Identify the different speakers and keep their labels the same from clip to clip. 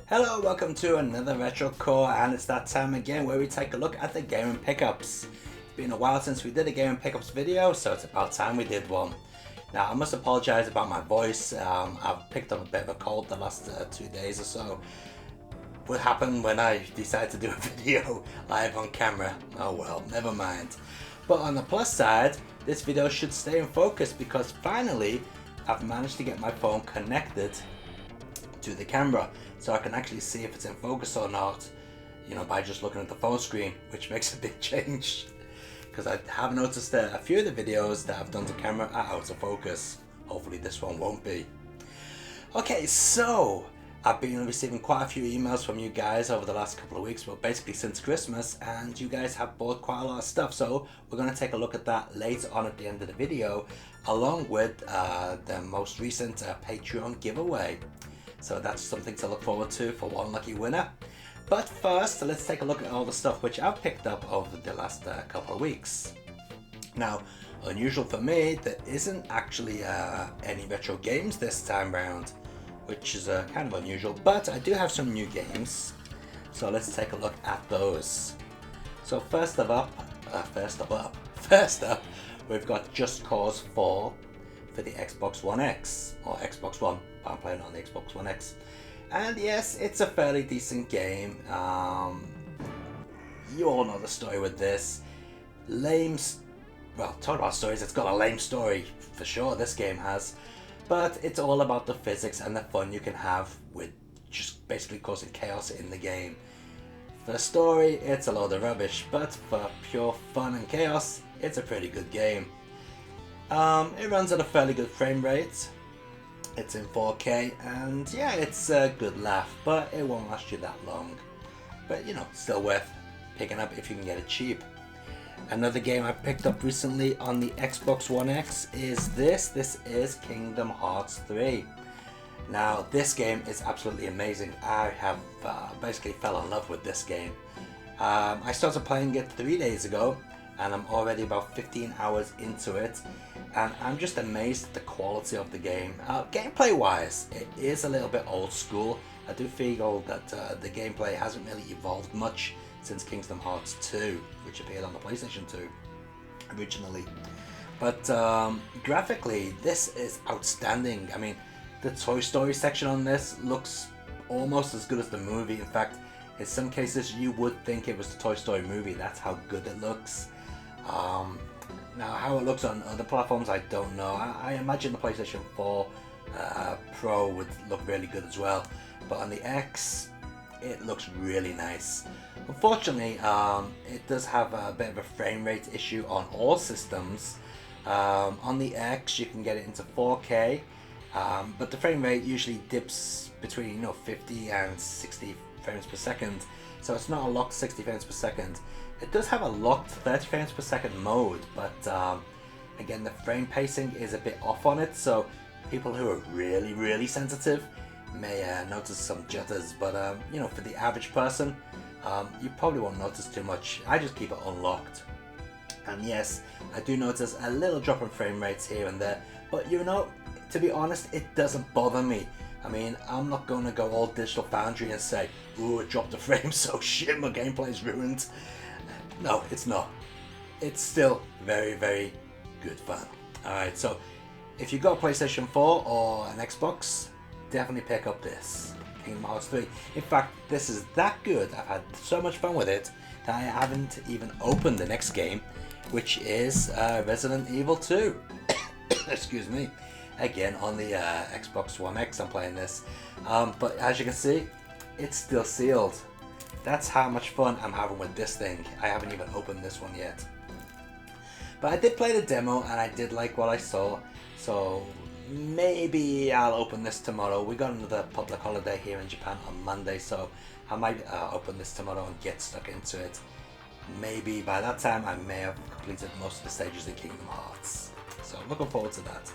Speaker 1: Hello, welcome to another Retro Core, and it's that time again where we take a look at the gaming pickups. It's been a while since we did a gaming pickups video, so it's about time we did one. Now, I must apologize about my voice. I've picked up a bit of a cold the last 2 days or so. What happened when I decided to do a video live on camera? Oh well, never mind. But on the plus side, this video should stay in focus because finally I've managed to get my phone connected to the camera so I can actually see if it's in focus or not, by just looking at the phone screen, which makes a big change because I have noticed that a few of the videos that I've done to camera are out of focus. Hopefully this one won't be. Okay, so I've been receiving quite a few emails from you guys over the last couple of weeks, well basically since Christmas, and you guys have bought quite a lot of stuff, so we're going to take a look at that later on at the end of the video, along with the most recent Patreon giveaway. So that's something to look forward to for one lucky winner. But first, let's take a look at all the stuff which I've picked up over the last couple of weeks. Now, unusual for me, there isn't actually any retro games this time round, which is kind of unusual, but I do have some new games. So let's take a look at those. So first up, we've got Just Cause 4 for the Xbox One X, or Xbox One. I'm playing on the Xbox One X, and yes, it's a fairly decent game. You all know the story with this. Talk about stories, it's got a lame story for sure, this game has, but it's all about the physics and the fun you can have with just basically causing chaos in the game. For the story, it's a load of rubbish, but for pure fun and chaos, it's a pretty good game. It runs at a fairly good frame rate. It's in 4K, and yeah, it's a good laugh, but it won't last you that long. But still worth picking up if you can get it cheap. Another game I picked up recently on the Xbox One X is this. This is Kingdom Hearts 3. Now, this game is absolutely amazing. I have basically fell in love with this game. I started playing it 3 days ago, and I'm already about 15 hours into it, and I'm just amazed at the quality of the game. Gameplay wise, it is a little bit old school. I do feel that the gameplay hasn't really evolved much since Kingdom Hearts 2, which appeared on the PlayStation 2 originally. But graphically, this is outstanding. I mean, the Toy Story section on this looks almost as good as the movie. In fact, in some cases you would think it was the Toy Story movie, that's how good it looks. Now, how it looks on other platforms, I don't know. I imagine the PlayStation 4 Pro would look really good as well, but on the X, it looks really nice. Unfortunately, it does have a bit of a frame rate issue on all systems. On the X, you can get it into 4K, but the frame rate usually dips between 50 and 60 frames per second, so it's not a locked 60 frames per second. It does have a locked 30 frames per second mode, but again, the frame pacing is a bit off on it, so people who are really sensitive may notice some jitters, but for the average person, you probably won't notice too much. I just keep it unlocked, and yes, I do notice a little drop in frame rates here and there, but to be honest, it doesn't bother me. I mean, I'm not going to go all Digital Foundry and say, ooh, it dropped a frame, so shit, my gameplay's ruined. No, it's not. It's still very good fun. Alright, so if you've got a PlayStation 4 or an Xbox, definitely pick up this Kingdom Hearts 3. In fact, this is that good, I've had so much fun with it, that I haven't even opened the next game, which is Resident Evil 2. Excuse me. Again, on the Xbox One X I'm playing this, but as you can see, it's still sealed. That's how much fun I'm having with this thing. I haven't even opened this one yet, but I did play the demo and I did like what I saw, so maybe I'll open this tomorrow. We got another public holiday here in Japan on Monday, so I might open this tomorrow and get stuck into it. Maybe by that time I may have completed most of the stages in Kingdom Hearts, so I'm looking forward to that.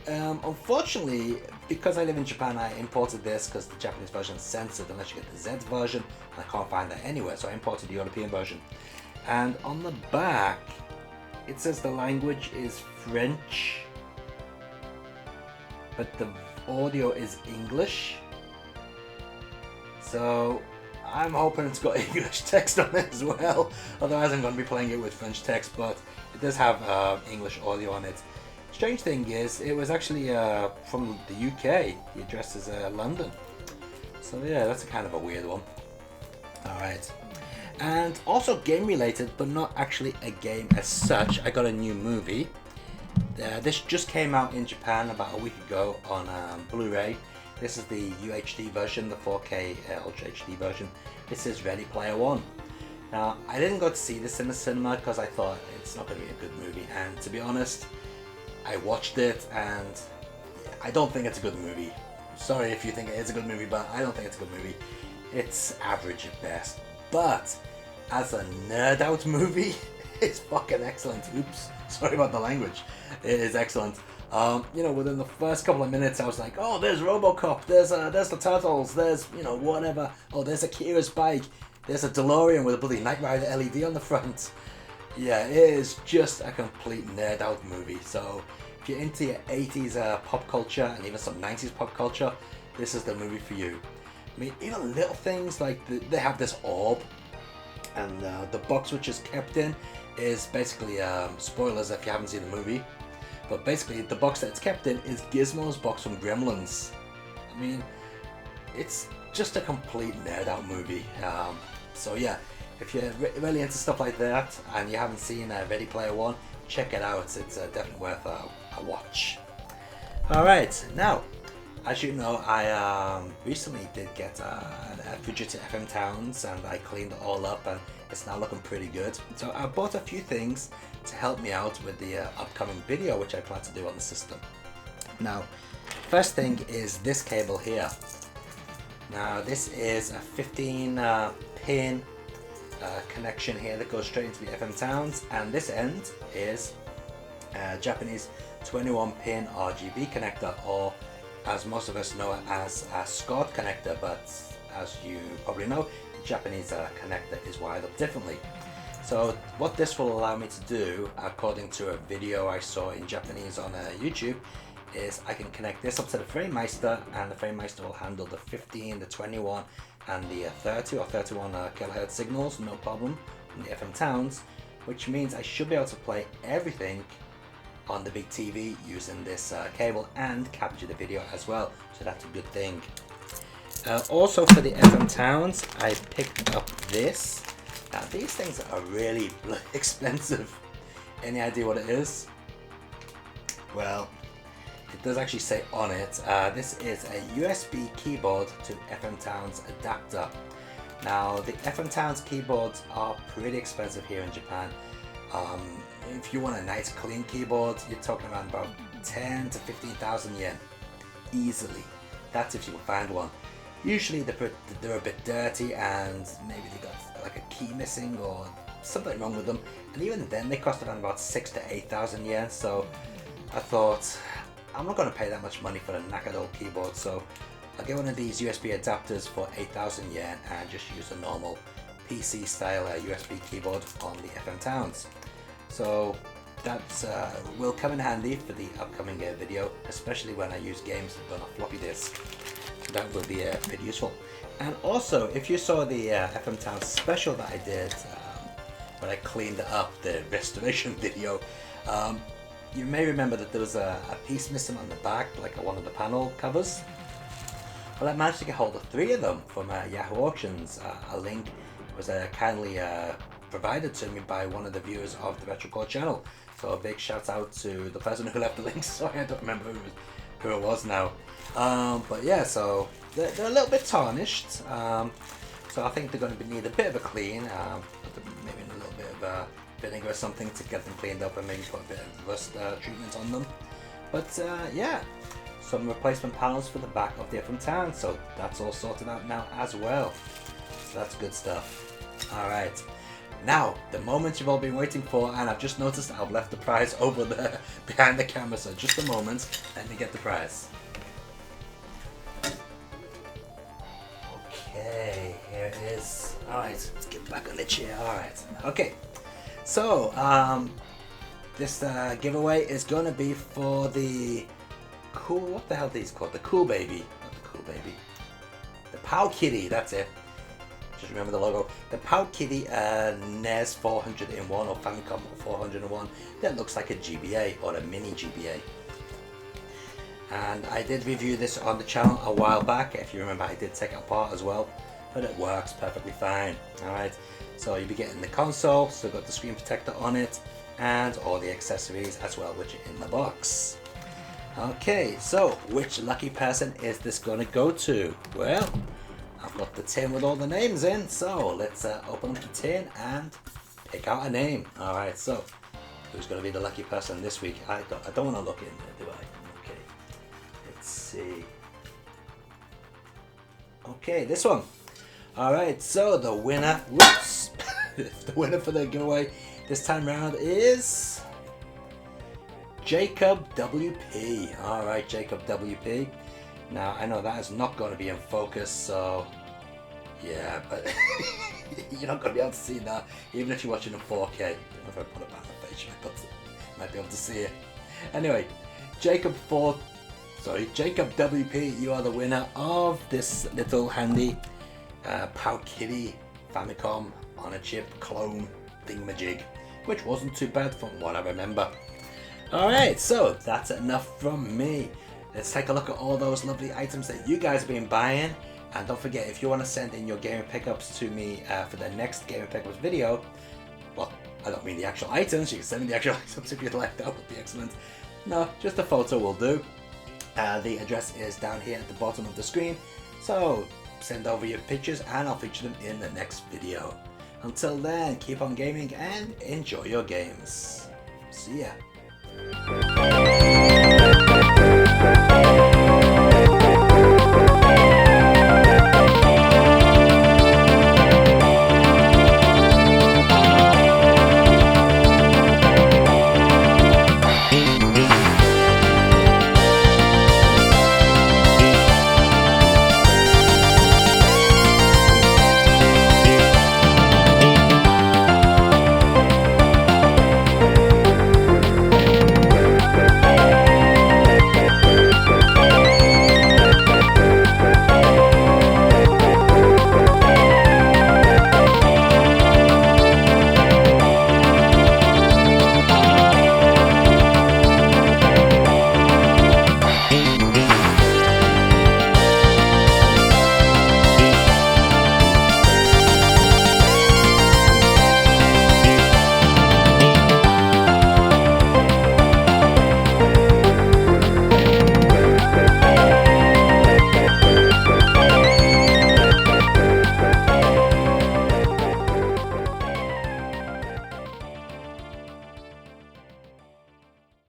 Speaker 1: Unfortunately, because I live in Japan, I imported this because the Japanese version is censored unless you get the Z version, and I can't find that anywhere, so I imported the European version. And on the back, it says the language is French, but the audio is English. So I'm hoping it's got English text on it as well. Otherwise I'm going to be playing it with French text, but it does have English audio on it. Strange thing is, it was actually from the UK. The address is London. So yeah, that's a kind of a weird one. Alright. And also game related, but not actually a game as such. I got a new movie. This just came out in Japan about a week ago on Blu-ray. This is the UHD version, the 4K Ultra HD version. This is Ready Player One. Now, I didn't go to see this in the cinema because I thought it's not going to be a good movie. And to be honest, I watched it and I don't think it's a good movie. Sorry if you think it is a good movie, but I don't think it's a good movie. It's average at best. But as a nerd out movie, it's fucking excellent. Oops, sorry about the language. It is excellent. You know, within the first couple of minutes, I was like, oh, there's RoboCop, there's the Turtles, there's, you know, whatever. Oh, there's Akira's bike, there's a DeLorean with a bloody Knight Rider LED on the front. Yeah, it is just a complete nerd out movie. So if you're into your 80s pop culture and even some 90s pop culture, this is the movie for you. I mean, even little things like they have this orb, and the box which is kept in is basically spoilers if you haven't seen the movie. But basically, the box that it's kept in is Gizmo's box from Gremlins. I mean, it's just a complete nerd-out movie. So yeah, if you're really into stuff like that and you haven't seen Ready Player One, check it out. It's definitely worth a watch. Alright, now, as you know, I recently did get a Fujita FM Towns and I cleaned it all up and it's now looking pretty good. So I bought a few things to help me out with the upcoming video which I plan to do on the system. Now, first thing is this cable here. Now this is a 15 pin connection here that goes straight into the FM Towns, and this end is a Japanese 21 pin RGB connector, or as most of us know it as a SCORT connector, but as you probably know, the Japanese connector is wired up differently. So what this will allow me to do, according to a video I saw in Japanese on YouTube, is I can connect this up to the FrameMeister, and the FrameMeister will handle the 15, the 21 and the 30 or 31 kilohertz signals, no problem, from the FM Towns, which means I should be able to play everything on the big TV using this cable and capture the video as well, so that's a good thing. Also for the FM Towns, I picked up this. Now these things are really expensive. Any idea what it is? Well, it does actually say on it, this is a USB keyboard to FM Towns adapter. Now the FM Towns keyboards are pretty expensive here in Japan. If you want a nice clean keyboard, you're talking around about 10 to 15,000 yen, easily. That's if you can find one. Usually they're a bit dirty and maybe they got like a key missing or something wrong with them, and even then they cost around about 6,000 to 8,000 yen. So I thought, I'm not going to pay that much money for a knackered old keyboard, so I'll get one of these USB adapters for 8,000 yen and just use a normal PC style USB keyboard on the FM Towns. So that will come in handy for the upcoming video, especially when I use games that run a floppy disk. That will be pretty useful. And also, if you saw the FM Towns special that I did when I cleaned up the restoration video, you may remember that there was a piece missing on the back, like one of the panel covers. Well, I managed to get hold of 3 of them from Yahoo Auctions. A link was kindly provided to me by one of the viewers of the RetroCore channel. So a big shout out to the person who left the link. Sorry, I don't remember who it was now. But yeah, so they're a little bit tarnished. So I think they're going to need a bit of a clean, maybe a little bit of vinegar or something to get them cleaned up, and maybe put a bit of rust treatment on them. But yeah, some replacement panels for the back of the FM Town, so that's all sorted out now as well. So that's good stuff. Alright, now the moment you've all been waiting for, and I've just noticed I've left the prize over there behind the camera, so just a moment, let me get the prize. Okay, here it is. Alright, let's get back on the chair. Alright, okay. So, this giveaway is gonna be for the cool, what the hell are these called? The Cool Baby, not the Cool Baby. The Powkiddy, that's it. Just remember the logo. The Powkiddy NES 401 or Famicom 401 that looks like a GBA or a mini GBA. And I did review this on the channel a while back. If you remember, I did take it apart as well, but it works perfectly fine. Alright, so you'll be getting the console, so got the screen protector on it, and all the accessories as well, which are in the box. Okay, so which lucky person is this going to go to? Well, I've got the tin with all the names in, so let's open up the tin and pick out a name. Alright, so who's going to be the lucky person this week? I don't want to look in there, do I? Okay, let's see. Okay, this one. Alright, so the winner, whoops, the winner for the giveaway this time round is Jacob WP. Alright, Jacob WP. Now, I know that is not going to be in focus, so yeah, but you're not going to be able to see that, even if you're watching in 4K. If I put it back on the page, you might be able to see it. Anyway, Jacob WP, you are the winner of this little handy Powkiddy Famicom on a chip clone thingamajig, which wasn't too bad from what I remember. Alright, so that's enough from me. Let's take a look at all those lovely items that you guys have been buying. And don't forget, if you want to send in your gaming pickups to me for the next gaming pickups video, well, I don't mean the actual items, you can send me the actual items if you'd like, that would be excellent. No, just a photo will do. The address is down here at the bottom of the screen, so send over your pictures and I'll feature them in the next video. Until then, keep on gaming and enjoy your games. See ya.